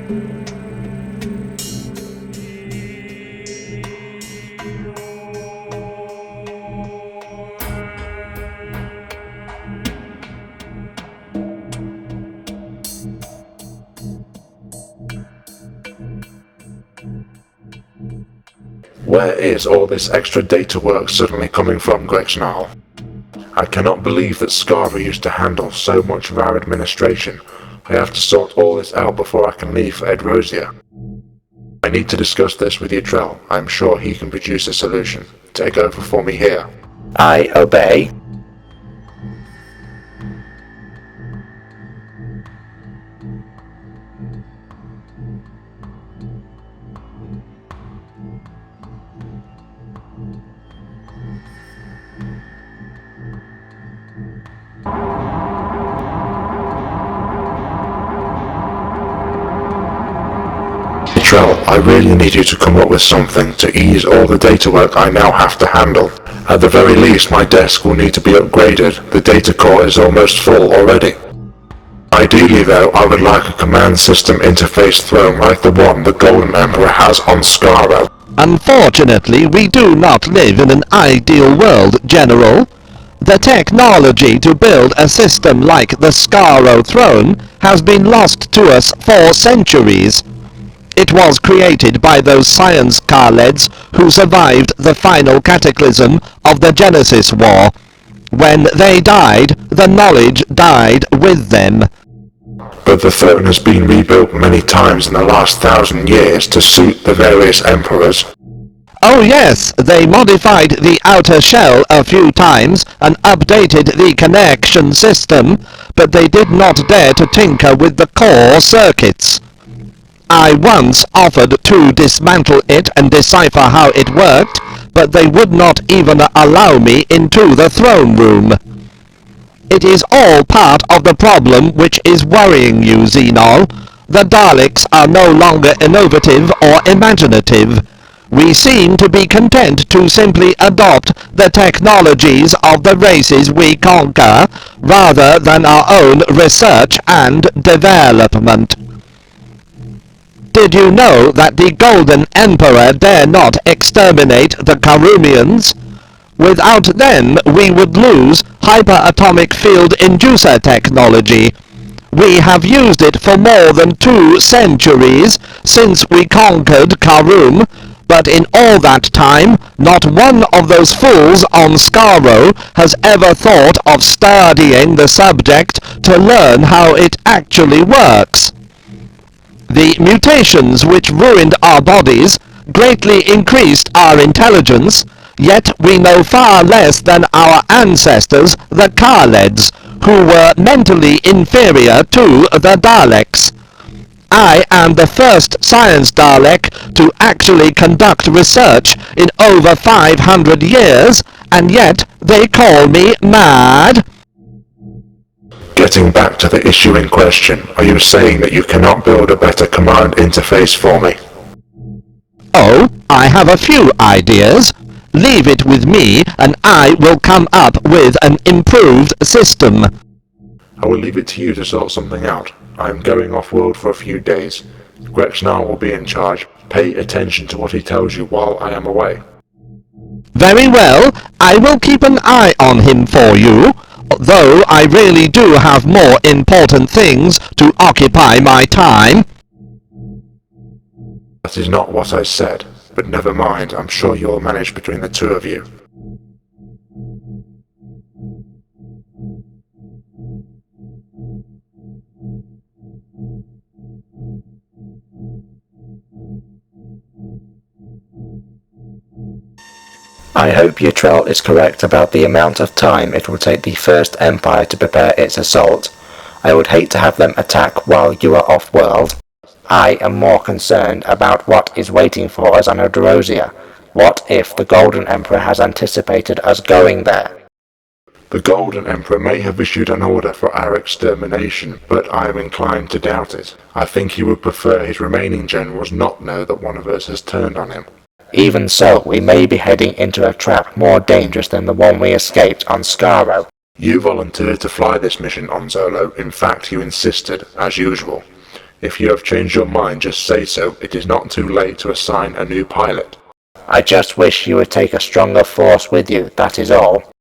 Where is all this extra data work suddenly coming from, Xenol? I cannot believe that Skara used to handle so much of our administration. I have to sort all this out before I can leave for Edrosia. I need to discuss this with Utrell. I'm sure he can produce a solution. Take over for me here. I obey. Utrell, I really need you to come up with something to ease all the data work I now have to handle. At the very least, my desk will need to be upgraded. The data core is almost full already. Ideally though, I would like a command system interface throne like the one the Golden Emperor has on Skara. Unfortunately, we do not live in an ideal world, General. The technology to build a system like the Skaro throne has been lost to us for centuries. It was created by those science Khaleds who survived the final cataclysm of the Genesis War. When they died, the knowledge died with them. But the throne has been rebuilt many times in the last 1,000 years to suit the various emperors. Oh yes, they modified the outer shell a few times and updated the connection system, but they did not dare to tinker with the core circuits. I once offered to dismantle it and decipher how it worked, but they would not even allow me into the throne room. It is all part of the problem which is worrying you, Xenol. The Daleks are no longer innovative or imaginative. We seem to be content to simply adopt the technologies of the races we conquer, rather than our own research and development. Did you know that the Golden Emperor dare not exterminate the Karumians? Without them, we would lose hyperatomic field inducer technology. We have used it for more than 2 centuries since we conquered Karum, but in all that time, not one of those fools on Skaro has ever thought of studying the subject to learn how it actually works. The mutations which ruined our bodies greatly increased our intelligence, yet we know far less than our ancestors, the Khaleds, who were mentally inferior to the Daleks. I am the first science Dalek to actually conduct research in over 500 years, and yet they call me mad. Getting back to the issue in question, are you saying that you cannot build a better command interface for me? Oh, I have a few ideas. Leave it with me, and I will come up with an improved system. I will leave it to you to sort something out. I am going off-world for a few days. Xenol will be in charge. Pay attention to what he tells you while I am away. Very well, I will keep an eye on him for you, though I really do have more important things to occupy my time. That is not what I said, but never mind, I'm sure you'll manage between the two of you. I hope Utrell is correct about the amount of time it will take the First Empire to prepare its assault. I would hate to have them attack while you are off-world. I am more concerned about what is waiting for us on Edrosia. What if the Golden Emperor has anticipated us going there? The Golden Emperor may have issued an order for our extermination, but I am inclined to doubt it. I think he would prefer his remaining generals not know that one of us has turned on him. Even so, we may be heading into a trap more dangerous than the one we escaped on Skaro. You volunteered to fly this mission on Zolo. In fact, you insisted, as usual. If you have changed your mind, just say so. It is not too late to assign a new pilot. I just wish you would take a stronger force with you, that is all.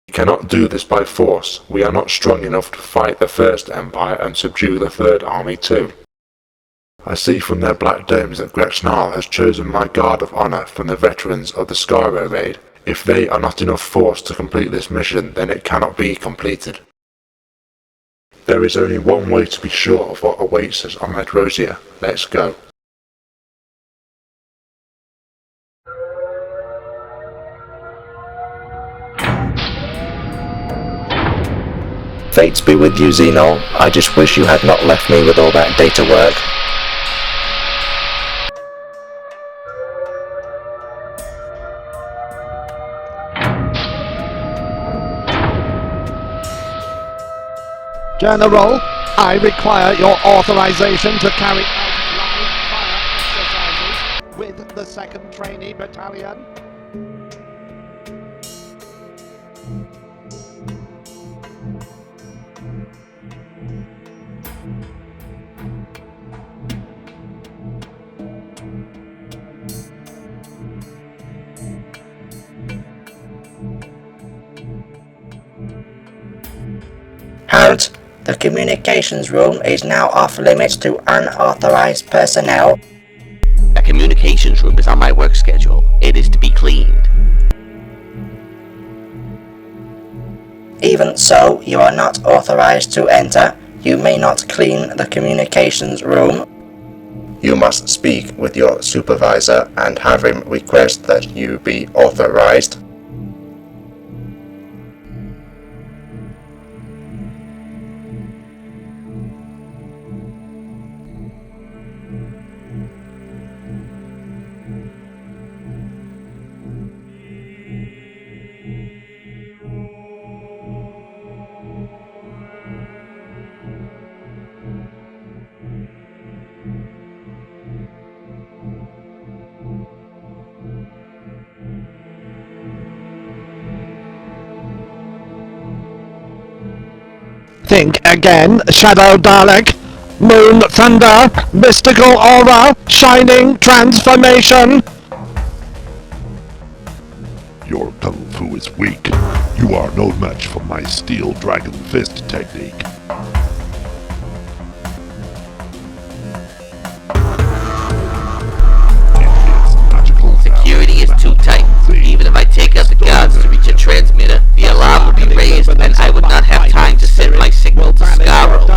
We cannot do this by force. We are not strong enough to fight the First Empire and subdue the Third Army too. I see from their black domes that Xenol has chosen my guard of honor from the veterans of the Skaro raid. If they are not enough force to complete this mission, then it cannot be completed. There is only one way to be sure of what awaits us on Medrosia. Let's go. Fates be with you, Xenol. I just wish you had not left me with all that data work. General, I require your authorization to carry out live fire exercises with the 2nd Trainee Battalion. Halt! The communications room is now off limits to unauthorized personnel. A communications room is on my work schedule. It is to be cleaned. Even so, you are not authorized to enter. You may not clean the communications room. You must speak with your supervisor and have him request that you be authorized. Think again, Shadow Dalek. Moon Thunder, Mystical Aura, Shining Transformation. Your kung fu is weak. You are no match for my Steel Dragon Fist technique. It's magical. Security is too tight. Even if I take out the guards to reach a transmitter, the alarm would be raised and I would not have time to send my signal to Skaro.